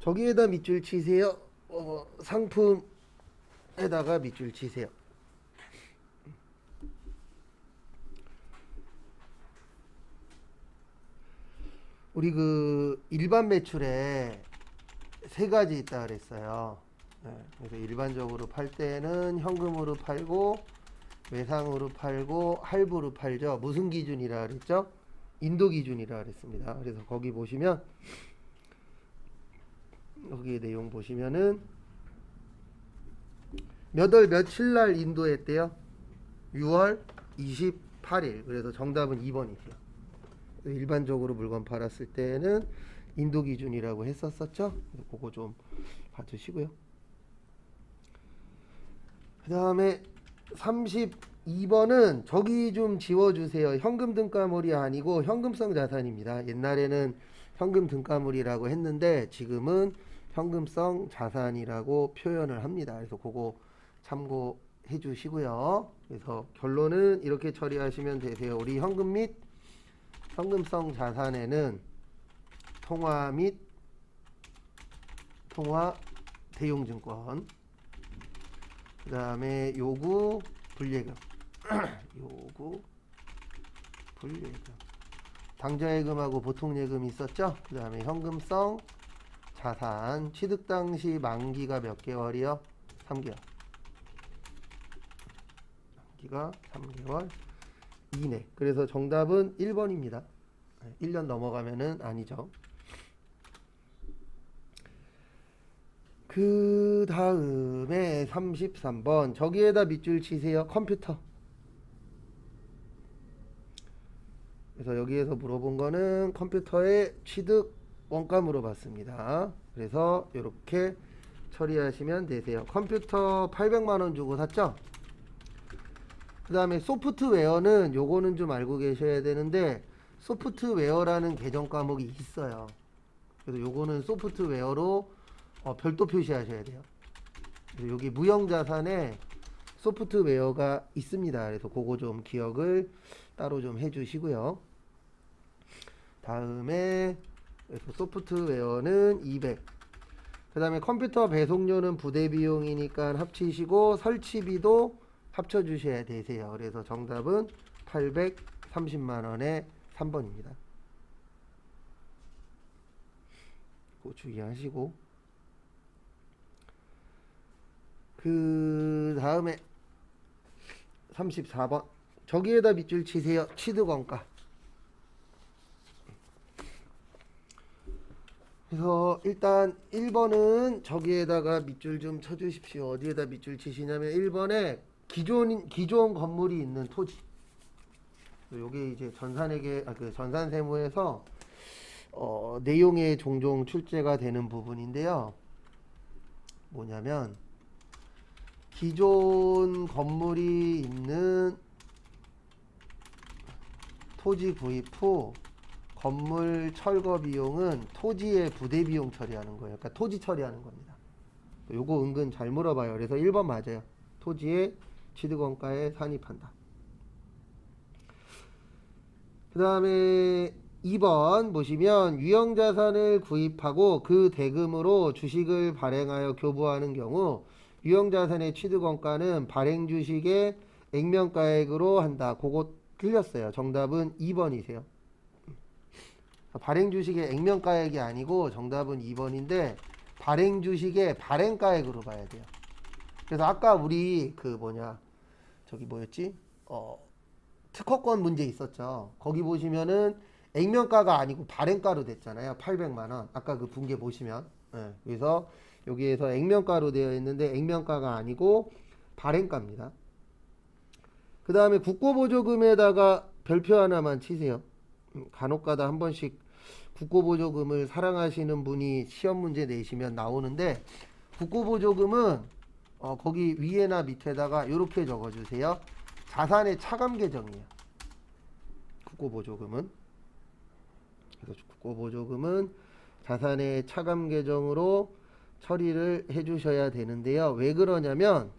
저기에다 밑줄 치세요. 상품에다가 밑줄 치세요. 우리 그 일반 매출에 세 가지 있다 그랬어요. 그래서 일반적으로 팔 때는 현금으로 팔고 외상으로 팔고 할부로 팔죠. 무슨 기준이라 그랬죠? 인도 기준이라 그랬습니다. 그래서 거기 보시면 여기 내용 보시면은 몇 월 며칠 날 인도했대요? 6월 28일. 그래서 정답은 2번이죠. 일반적으로 물건 팔았을 때는 인도 기준이라고 했었었죠. 그거 좀 봐주시고요. 그 다음에 32번은 저기 좀 지워주세요. 현금 등가물이 아니고 현금성 자산입니다. 옛날에는 현금 등가물이라고 했는데 지금은 현금성 자산이라고 표현을 합니다. 그래서 그거 참고해 주시고요. 그래서 결론은 이렇게 처리하시면 되세요. 우리 현금 및 현금성 자산에는 통화 및 통화 대용증권, 그 다음에 요구 불예금 요구 불예금, 당좌예금하고 보통예금이 있었죠. 그 다음에 현금성 자산, 취득 당시 만기가 몇 개월이요? 3개월. 만기가 3개월 이내. 그래서 정답은 1번입니다. 1년 넘어가면은 아니죠. 그 다음에 33번 저기에다 밑줄 치세요. 컴퓨터. 그래서 여기에서 물어본 거는 컴퓨터의 취득 원가 물어봤습니다. 그래서 이렇게 처리하시면 되세요. 컴퓨터 800만원 주고 샀죠? 그 다음에 소프트웨어는 요거는 좀 알고 계셔야 되는데 소프트웨어라는 계정 과목이 있어요. 그래서 요거는 소프트웨어로 별도 표시하셔야 돼요. 그래서 여기 무형자산에 소프트웨어가 있습니다. 그래서 그거 좀 기억을 따로 좀 해주시고요. 다음에 소프트웨어는 200. 그 다음에 컴퓨터 배송료는 부대 비용이니까 합치시고 설치비도 합쳐주셔야 되세요. 그래서 정답은 830만원에 3번입니다. 그거 주의하시고, 그 다음에 34번 저기에다 밑줄 치세요. 취득원가. 그래서 일단 1번은 저기에다가 밑줄 좀 쳐주십시오. 어디에다 밑줄 치시냐면 1번에 기존 건물이 있는 토지. 요게 이제 전산회계, 그 전산세무에서 내용에 종종 출제가 되는 부분인데요. 뭐냐면 기존 건물이 있는 토지 구입 후 건물 철거 비용은 토지의 부대 비용 처리하는 거예요. 그러니까 토지 처리하는 겁니다. 요거 은근 잘 물어봐요. 그래서 1번 맞아요. 토지의 취득원가에 산입한다. 그 다음에 2번 보시면 유형자산을 구입하고 그 대금으로 주식을 발행하여 교부하는 경우 유형자산의 취득원가는 발행주식의 액면가액으로 한다. 그거 틀렸어요. 정답은 2번이세요. 발행주식의 액면가액이 아니고 정답은 2번인데 발행주식의 발행가액으로 봐야 돼요. 그래서 아까 우리 저기 뭐였지? 특허권 문제 있었죠. 거기 보시면은 액면가가 아니고 발행가로 됐잖아요. 800만원. 아까 그 분계 보시면. 그래서 여기에서 액면가로 되어 있는데 액면가가 아니고 발행가입니다. 그 다음에 국고보조금에다가 별표 하나만 치세요. 간혹가다 한 번씩 국고보조금을 사랑하시는 분이 시험 문제 내시면 나오는데 국고보조금은 거기 위에나 밑에다가 이렇게 적어주세요. 자산의 차감 계정이에요. 국고보조금은. 그래서 국고보조금은 자산의 차감 계정으로 처리를 해주셔야 되는데요. 왜 그러냐면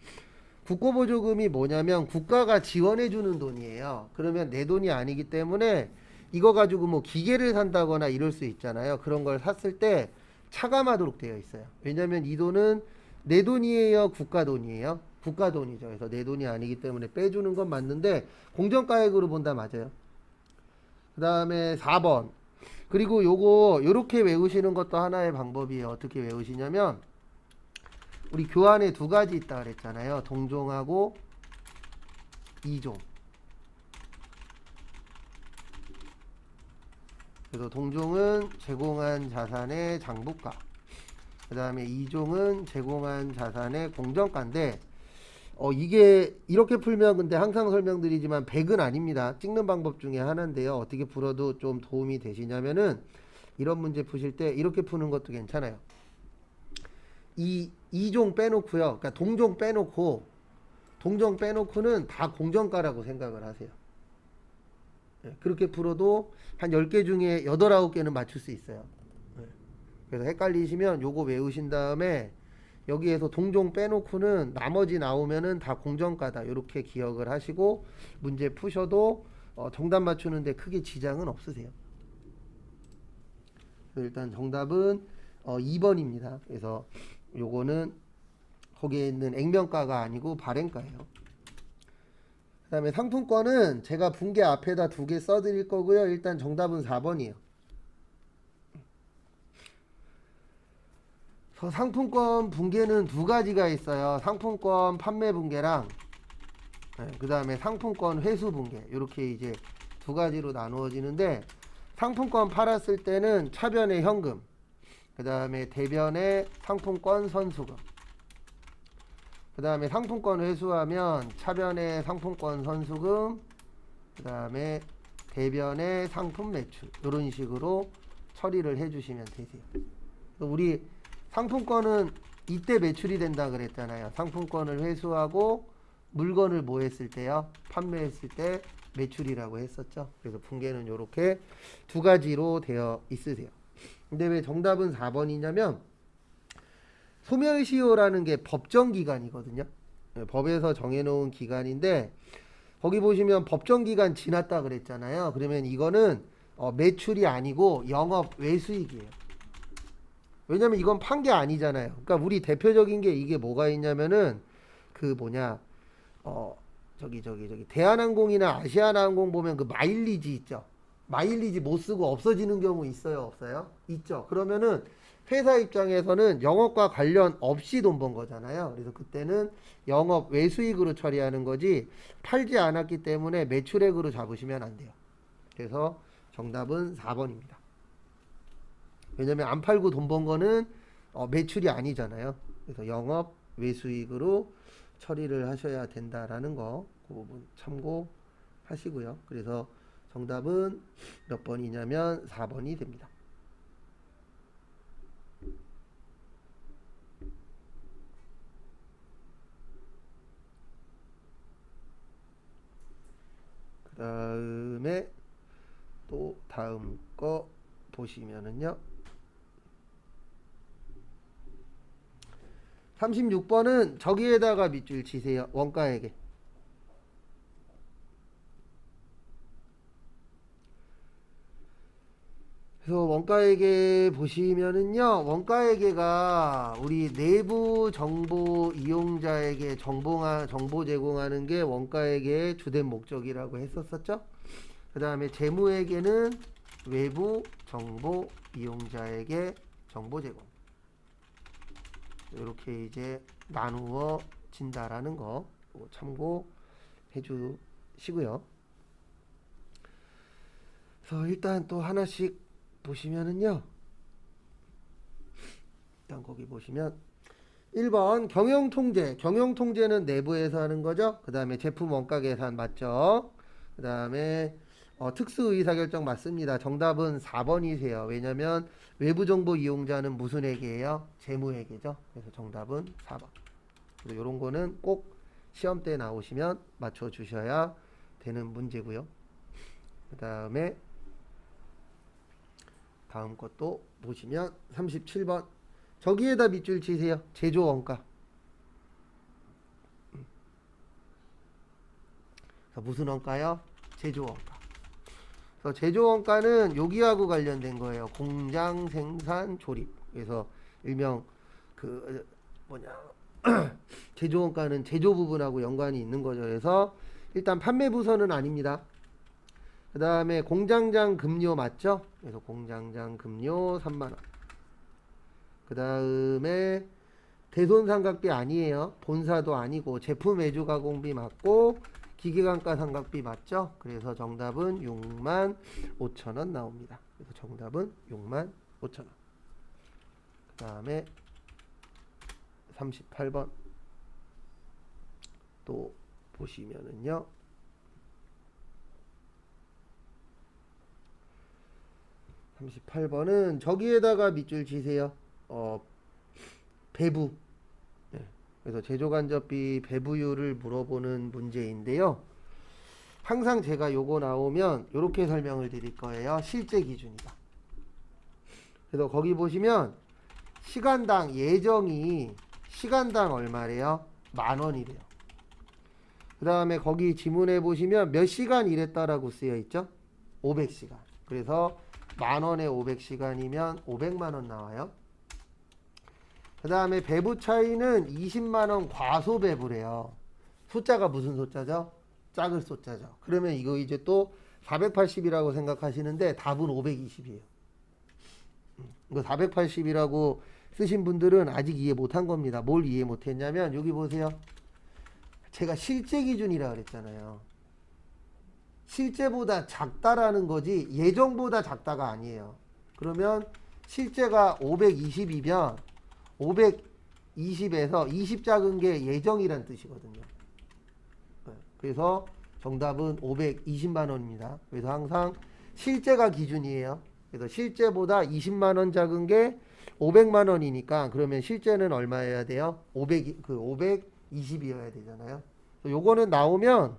국고보조금이 뭐냐면 국가가 지원해주는 돈이에요. 그러면 내 돈이 아니기 때문에 이거 가지고 뭐 기계를 산다거나 이럴 수 있잖아요. 그런 걸 샀을 때 차감하도록 되어 있어요. 왜냐하면 이 돈은 내 돈이에요, 국가 돈이에요? 국가 돈이죠. 그래서 내 돈이 아니기 때문에 빼주는 건 맞는데 공정가액으로 본다 맞아요. 그 다음에 4번. 그리고 요거 요렇게 외우시는 것도 하나의 방법이에요. 어떻게 외우시냐면 우리 교환에 두 가지 있다 그랬잖아요. 동종하고 이종. 그래서 동종은 제공한 자산의 장부가, 그 다음에 이종은 제공한 자산의 공정가인데 이게 이렇게 풀면 근데 항상 설명드리지만 100은 아닙니다. 찍는 방법 중에 하나인데요. 어떻게 풀어도 좀 도움이 되시냐면은 이런 문제 푸실 때 이렇게 푸는 것도 괜찮아요. 이 이종 빼놓고요. 그러니까 동종 빼놓고는 다 공정가라고 생각을 하세요. 그렇게 풀어도 한 10개 중에 8, 9개는 맞출 수 있어요. 그래서 헷갈리시면 요거 외우신 다음에 여기에서 동종 빼놓고는 나머지 나오면은 다 공정가다 이렇게 기억을 하시고 문제 푸셔도 정답 맞추는데 크게 지장은 없으세요. 일단 정답은 2번입니다. 그래서 요거는 거기에 있는 액면가가 아니고 발행가예요. 그 다음에 상품권은 제가 분계 앞에다 2개 써드릴 거고요. 일단 정답은 4번이에요. 상품권 분계는 두 가지가 있어요. 상품권 판매 분계랑 그 다음에 상품권 회수 분계, 이렇게 이제 두 가지로 나누어지는데 상품권 팔았을 때는 차변의 현금, 그 다음에 대변의 상품권 선수금, 그 다음에 상품권 회수하면 차변의 상품권 선수금, 그 다음에 대변의 상품 매출, 이런 식으로 처리를 해주시면 되세요. 우리 상품권은 이때 매출이 된다 그랬잖아요. 상품권을 회수하고 물건을 뭐 했을 때요? 판매했을 때 매출이라고 했었죠. 그래서 분계는 이렇게 두 가지로 되어 있으세요. 근데 왜 정답은 4번이냐면 소멸시효라는 게 법정기간이거든요. 법에서 정해놓은 기간인데 거기 보시면 법정기간 지났다 그랬잖아요. 그러면 이거는 매출이 아니고 영업 외수익이에요. 왜냐면 이건 판 게 아니잖아요. 그러니까 우리 대표적인 게 이게 뭐가 있냐면은 그 뭐냐 저기 대한항공이나 아시아나항공 보면 그 마일리지 있죠. 마일리지 못 쓰고 없어지는 경우 있어요, 없어요? 있죠. 그러면은 회사 입장에서는 영업과 관련 없이 돈 번 거잖아요. 그래서 그때는 영업 외수익으로 처리하는 거지 팔지 않았기 때문에 매출액으로 잡으시면 안 돼요. 그래서 정답은 4번입니다. 왜냐면 안 팔고 돈 번 거는 매출이 아니잖아요. 그래서 영업 외수익으로 처리를 하셔야 된다라는 거, 그 부분 참고하시고요. 그래서 정답은 몇 번이냐면 4번이 됩니다. 그 다음에 또 다음 거 보시면은요. 36번은 저기에다가 밑줄 치세요. 원가에게. 그래서 원가에게 보시면은요. 원가에게가 우리 내부 정보 이용자에게 정보 제공하는 게 원가에게의 주된 목적이라고 했었었죠. 그 다음에 재무에게는 외부 정보 이용자에게 정보 제공. 이렇게 이제 나누어진다라는 거 참고해 주시고요. 그래서 일단 또 하나씩 보시면은요. 일단 거기 보시면 1번 경영통제. 경영통제는 내부에서 하는 거죠. 그 다음에 제품 원가 계산 맞죠? 그 다음에 특수의사결정 맞습니다. 정답은 4번이세요. 왜냐면 외부정보 이용자는 무슨 회계예요? 재무회계죠. 그래서 정답은 4번. 그래서 이런 거는 꼭 시험 때 나오시면 맞춰주셔야 되는 문제고요. 그 다음에 다음 것도 보시면 37번. 저기에다 밑줄 치세요. 제조원가. 무슨 원가요? 제조원가. 그래서 제조원가는 여기하고 관련된 거예요. 공장, 생산, 조립. 그래서 일명 그 뭐냐 제조원가는 제조 부분하고 연관이 있는 거죠. 그래서 일단 판매 부서는 아닙니다. 그 다음에 공장장 급료 맞죠? 그래서 공장장 급료 3만원. 그 다음에 대손상각비 아니에요. 본사도 아니고 제품 외주 가공비 맞고 기계감가 상각비 맞죠? 그래서 정답은 6만 5천원 나옵니다. 그래서 정답은 6만 5천원. 그 다음에 38번 또 보시면은요. 38번은 저기에다가 밑줄 치세요. 배부. 네. 그래서 제조간접비 배부율을 물어보는 문제인데요. 항상 제가 요거 나오면 이렇게 설명을 드릴 거예요. 실제 기준이다. 그래서 거기 보시면 시간당 예정이 시간당 얼마래요? 10,000원이래요. 그 다음에 거기 지문에 보시면 몇 시간 일했다라고 쓰여 있죠? 500시간. 그래서 10,000원에 500시간이면 500만원 나와요. 그 다음에 배부 차이는 20만원 과소 배부래요. 숫자가 무슨 숫자죠? 작을 숫자죠. 그러면 이거 이제 또 480이라고 생각하시는데 답은 520이에요. 이거 480이라고 쓰신 분들은 아직 이해 못한 겁니다. 뭘 이해 못했냐면 여기 보세요. 제가 실제 기준이라 그랬잖아요. 실제보다 작다라는 거지 예정보다 작다가 아니에요. 그러면 실제가 520이면 520에서 20 작은 게 예정이란 뜻이거든요. 그래서 정답은 520만원입니다. 그래서 항상 실제가 기준이에요. 그래서 실제보다 20만원 작은 게 500만원이니까 그러면 실제는 얼마여야 돼요? 520이어야 되잖아요. 요거는 나오면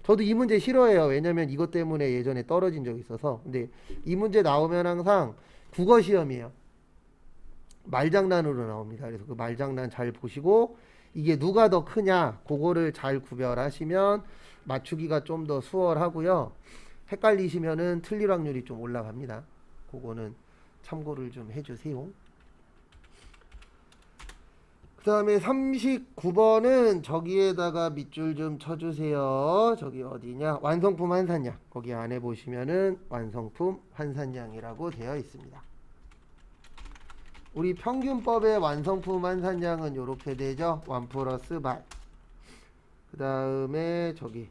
저도 이 문제 싫어해요. 왜냐면 이것 때문에 예전에 떨어진 적이 있어서. 근데 이 문제 나오면 항상 국어 시험이에요. 말장난으로 나옵니다. 그래서 그 말장난 잘 보시고 이게 누가 더 크냐 그거를 잘 구별하시면 맞추기가 좀 더 수월하고요. 헷갈리시면은 틀릴 확률이 좀 올라갑니다. 그거는 참고를 좀 해주세요. 그 다음에 39번은 저기에다가 밑줄 좀 쳐주세요. 저기 어디냐? 완성품 환산량. 거기 안에 보시면은 완성품 환산량이라고 되어 있습니다. 우리 평균법의 완성품 환산량은 이렇게 되죠. 1 플러스 말. 그 다음에 저기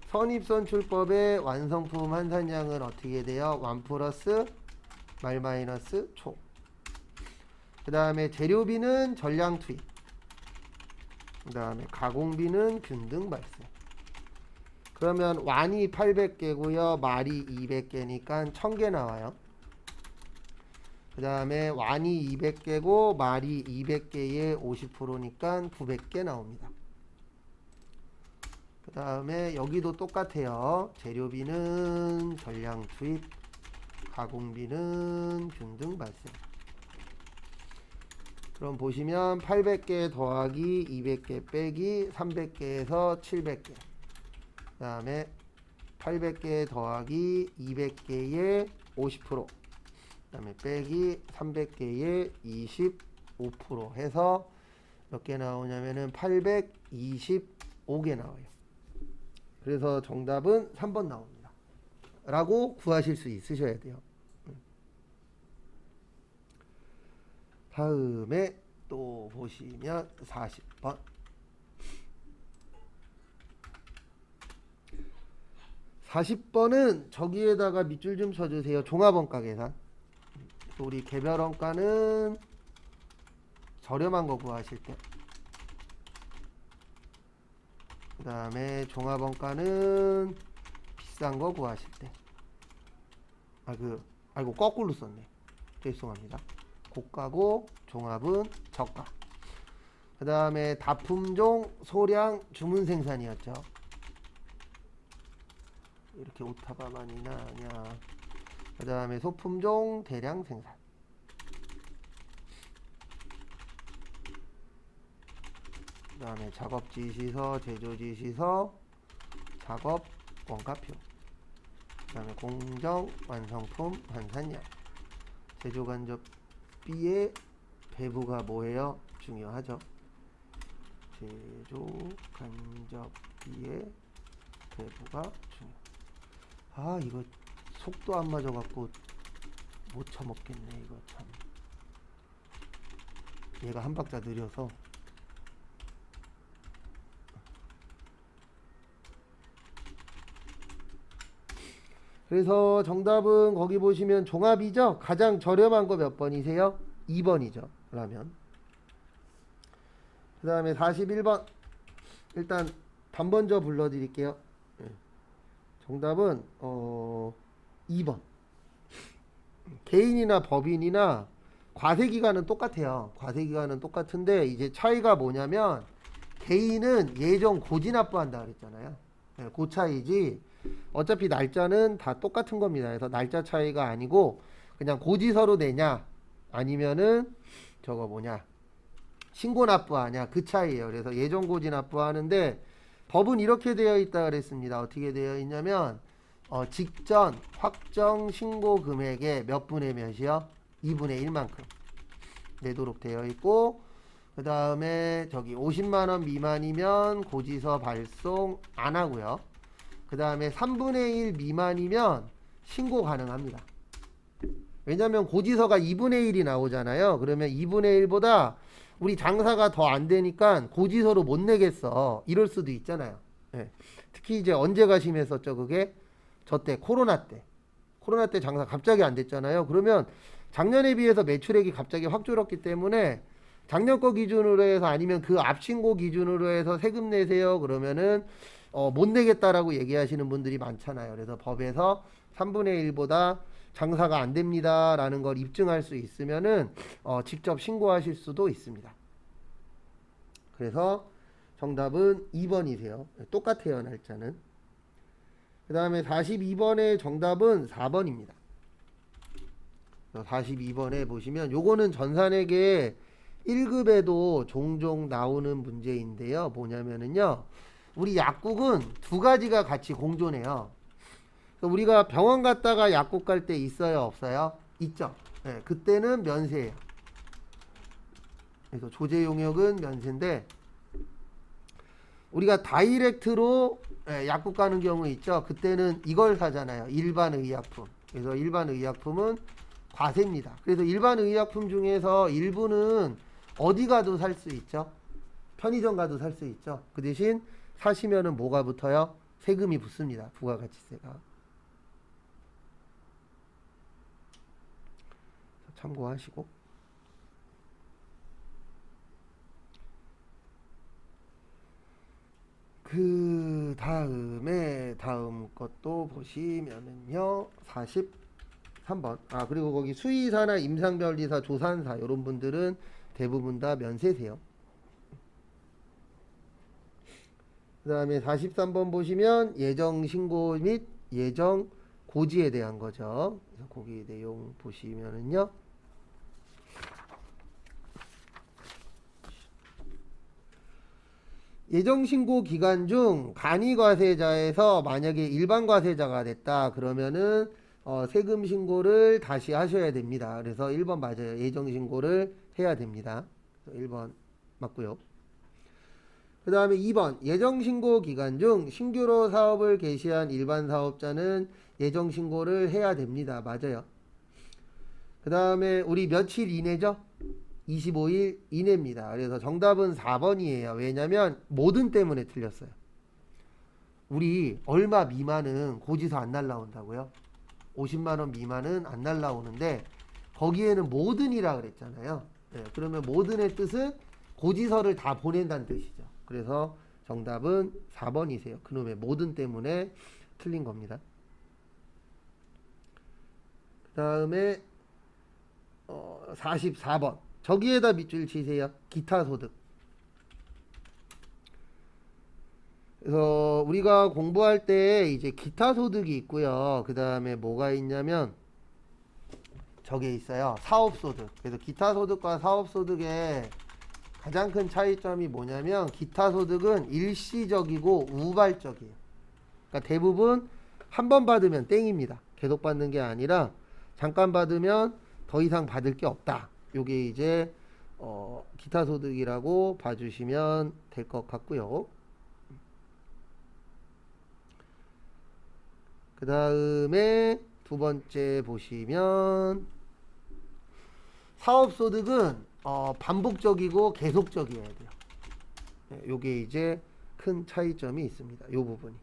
선입선출법의 완성품 환산량은 어떻게 돼요? 1 플러스 말 마이너스 총. 그 다음에 재료비는 전량 투입. 그 다음에 가공비는 균등 발생. 그러면 완이 800개고요. 말이 200개니까 1000개 나와요. 그 다음에 완이 200개고 말이 200개에 50%니까 900개 나옵니다. 그 다음에 여기도 똑같아요. 재료비는 전량 투입, 가공비는 균등 발생. 그럼 보시면 800개 더하기 200개 빼기 300개에서 700개. 그 다음에 800개 더하기 200개에 50%. 그 다음에 빼기 300개에 25% 해서 몇 개 나오냐면은 825개 나와요. 그래서 정답은 3번 나옵니다. 라고 구하실 수 있으셔야 돼요. 다음에 또 보시면 40번. 40번은 저기에다가 밑줄 좀 쳐주세요. 종합원가 계산. 우리 개별원가는 저렴한 거 구하실 때. 그 다음에 종합원가는 비싼 거 구하실 때. 아이고 거꾸로 썼네. 죄송합니다. 고가고 종합은 저가. 그 다음에 다품종 소량 주문 생산이었죠. 이렇게 오타가 많이 나냐. 그 다음에 소품종 대량 생산. 그 다음에 작업 지시서, 제조 지시서, 작업 원가표. 그 다음에 공정 완성품 환산량. 제조 간접 B의 배부가 뭐예요? 중요하죠. 제조 간접 B의 배부가 중요. 아, 이거 속도 안 맞아갖고 못 쳐먹겠네. 이거 참. 얘가 한 박자 느려서. 그래서 정답은 거기 보시면 종합이죠. 가장 저렴한 거 몇 번이세요? 2번이죠. 라면. 그 다음에 41번. 일단 단번져 불러드릴게요. 정답은 2번. 개인이나 법인이나 과세기간은 똑같아요. 과세기간은 똑같은데 이제 차이가 뭐냐면 개인은 예정 고지납부한다 그랬잖아요. 그 차이지 어차피 날짜는 다 똑같은 겁니다. 그래서 날짜 차이가 아니고 그냥 고지서로 내냐 아니면은 저거 뭐냐 신고 납부하냐 그 차이예요. 그래서 예정 고지 납부하는데 법은 이렇게 되어 있다 그랬습니다. 어떻게 되어 있냐면 직전 확정 신고 금액의 몇 분의 몇이요? 2분의 1만큼 내도록 되어 있고 그 다음에 저기 50만원 미만이면 고지서 발송 안 하고요. 그 다음에 3분의 1 미만이면 신고 가능합니다. 왜냐면 고지서가 2분의 1이 나오잖아요. 그러면 2분의 1보다 우리 장사가 더 안 되니까 고지서로 못 내겠어. 이럴 수도 있잖아요. 네. 특히 이제 언제 가심했었죠 그게? 저때 코로나 때. 코로나 때 장사 갑자기 안 됐잖아요. 그러면 작년에 비해서 매출액이 갑자기 확 줄었기 때문에 작년 거 기준으로 해서 아니면 그 앞신고 기준으로 해서 세금 내세요. 그러면은 못 내겠다라고 얘기하시는 분들이 많잖아요. 그래서 법에서 3분의 1보다 장사가 안 됩니다 라는 걸 입증할 수 있으면은 직접 신고하실 수도 있습니다. 그래서 정답은 2번이세요. 똑같아요 날짜는. 그 다음에 42번의 정답은 4번입니다. 42번에 보시면 요거는 전산회계 1급에도 종종 나오는 문제인데요. 뭐냐면은요. 우리 약국은 두 가지가 같이 공존해요. 우리가 병원 갔다가 약국 갈 때 있어요? 없어요? 있죠. 네, 그때는 면세예요. 그래서 조제 용역은 면세인데 우리가 다이렉트로 약국 가는 경우 있죠. 그때는 이걸 사잖아요. 일반 의약품. 그래서 일반 의약품은 과세입니다. 그래서 일반 의약품 중에서 일부는 어디 가도 살 수 있죠. 편의점 가도 살 수 있죠. 그 대신 사시면은 뭐가 붙어요? 세금이 붙습니다. 부가가치세가. 참고하시고. 그 다음에 다음 것도 보시면은요 43번 그리고 거기 수의사나 임상변리사 조산사 이런 분들은 대부분 다 면세세요. 그 다음에 43번 보시면 예정 신고 및 예정 고지에 대한 거죠. 그래서 거기 내용 보시면은요 예정신고 기간 중 간이과세자에서 만약에 일반과세자가 됐다 그러면은 세금 신고를 다시 하셔야 됩니다. 그래서 1번 맞아요. 예정신고를 해야 됩니다. 1번 맞고요. 그 다음에 2번 예정신고 기간 중 신규로 사업을 개시한 일반 사업자는 예정신고를 해야 됩니다. 맞아요. 그 다음에 우리 며칠 이내죠? 25일 이내입니다. 그래서 정답은 4번이에요. 왜냐면 모든 때문에 틀렸어요. 우리 얼마 미만은 고지서 안 날라온다고요? 50만원 미만은 안 날라오는데 거기에는 모든이라 그랬잖아요. 네, 그러면 모든의 뜻은 고지서를 다 보낸다는 뜻이죠. 그래서 정답은 4번이세요. 그놈의 모든 때문에 틀린 겁니다. 그 다음에 44번 저기에다 밑줄 치세요. 기타 소득. 그래서 우리가 공부할 때 이제 기타 소득이 있고요. 그 다음에 뭐가 있냐면 저게 있어요. 사업 소득. 그래서 기타 소득과 사업 소득의 가장 큰 차이점이 뭐냐면 기타 소득은 일시적이고 우발적이에요. 그러니까 대부분 한 번 받으면 땡입니다. 계속 받는 게 아니라 잠깐 받으면 더 이상 받을 게 없다. 요게 이제 기타 소득이라고 봐주시면 될 것 같고요. 그 다음에 두 번째 보시면 사업소득은 반복적이고 계속적이어야 돼요. 네, 요게 이제 큰 차이점이 있습니다. 요 부분이.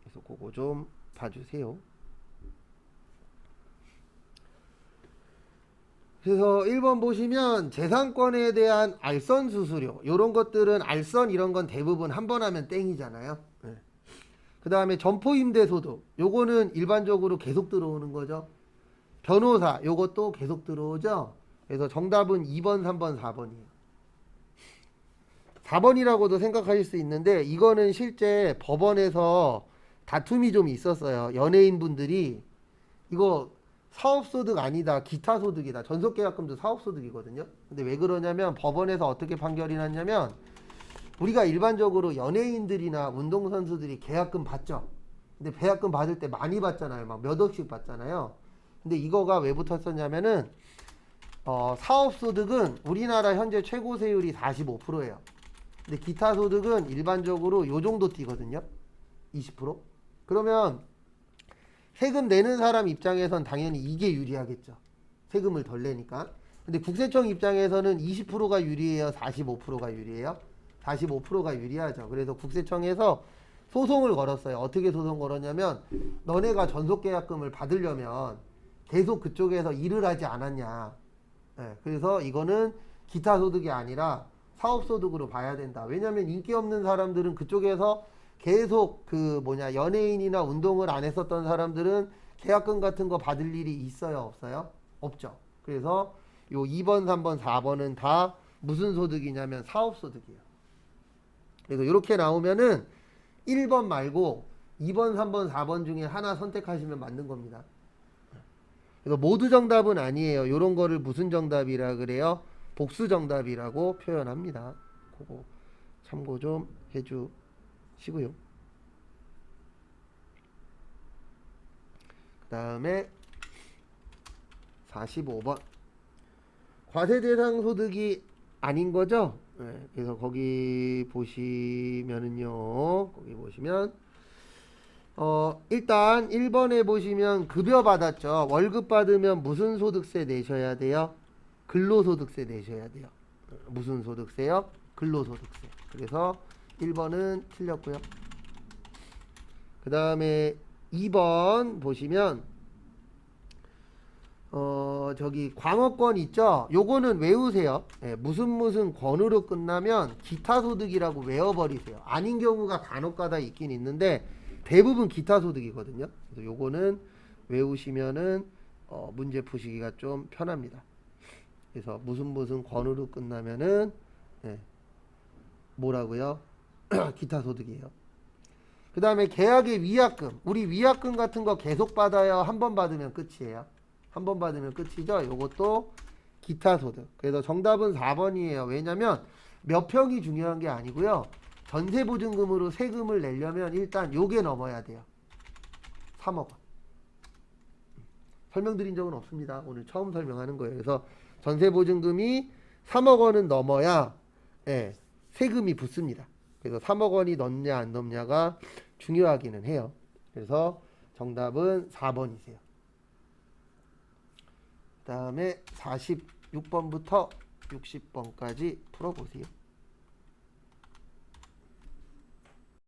그래서 그거 좀 봐주세요. 그래서 1번 보시면 재산권에 대한 알선 수수료 요런 것들은 알선 이런 건 대부분 한 번 하면 땡이잖아요. 네. 그 다음에 점포임대소득 요거는 일반적으로 계속 들어오는 거죠. 변호사 요것도 계속 들어오죠. 그래서 정답은 2번 3번 4번이에요. 4번이라고도 생각하실 수 있는데 이거는 실제 법원에서 다툼이 좀 있었어요. 연예인분들이 이거 사업소득 아니다 기타소득이다. 전속계약금도 사업소득이거든요. 근데 왜 그러냐면 법원에서 어떻게 판결이 났냐면 우리가 일반적으로 연예인들이나 운동선수들이 계약금 받죠. 근데 계약금 받을 때 많이 받잖아요. 막 몇 억씩 받잖아요. 근데 이거가 왜 붙었었냐면은 사업소득은 우리나라 현재 최고 세율이 45%예요. 근데 기타소득은 일반적으로 요 정도 뛰거든요. 20%. 그러면 세금 내는 사람 입장에선 당연히 이게 유리하겠죠. 세금을 덜 내니까. 근데 국세청 입장에서는 20%가 유리해요? 45%가 유리해요? 45%가 유리하죠. 그래서 국세청에서 소송을 걸었어요. 어떻게 소송 걸었냐면 너네가 전속계약금을 받으려면 계속 그쪽에서 일을 하지 않았냐. 네, 그래서 이거는 기타소득이 아니라 사업소득으로 봐야 된다. 왜냐면 인기 없는 사람들은 그쪽에서 계속 연예인이나 운동을 안 했었던 사람들은 계약금 같은 거 받을 일이 있어요? 없어요? 없죠. 그래서 요 2번, 3번, 4번은 다 무슨 소득이냐면 사업소득이에요. 그래서 이렇게 나오면은 1번 말고 2번, 3번, 4번 중에 하나 선택하시면 맞는 겁니다. 그래서 모두 정답은 아니에요. 이런 거를 무슨 정답이라 그래요? 복수 정답이라고 표현합니다. 그거 참고 좀 해주시고요. 그 다음에 45번 과세대상 소득이 아닌 거죠? 네, 그래서 거기 보시면은요. 거기 보시면 일단 1번에 보시면 급여 받았죠. 월급 받으면 무슨 소득세 내셔야 돼요? 근로소득세 내셔야 돼요. 무슨 소득세요? 근로소득세. 그래서 1번은 틀렸고요. 그 다음에 2번 보시면 저기 광어권 있죠? 요거는 외우세요. 네, 무슨 권으로 끝나면 기타소득이라고 외워버리세요. 아닌 경우가 간혹가다 있긴 있는데 대부분 기타소득이거든요. 그래서 요거는 외우시면은 문제 푸시기가 좀 편합니다. 그래서 무슨 권으로 끝나면은 네, 뭐라고요? 기타소득이에요. 그 다음에 계약의 위약금. 우리 위약금 같은 거 계속 받아요? 한 번 받으면 끝이에요? 한 번 받으면 끝이죠? 요것도 기타소득. 그래서 정답은 4번이에요. 왜냐면 몇 평이 중요한 게 아니고요. 전세보증금으로 세금을 내려면 일단 요게 넘어야 돼요. 3억 원. 설명드린 적은 없습니다. 오늘 처음 설명하는 거예요. 그래서 전세보증금이 3억 원은 넘어야 세금이 붙습니다. 그래서 3억 원이 넘냐 안 넘냐가 중요하기는 해요. 그래서 정답은 4번이세요. 그 다음에 46번부터 60번까지 풀어보세요.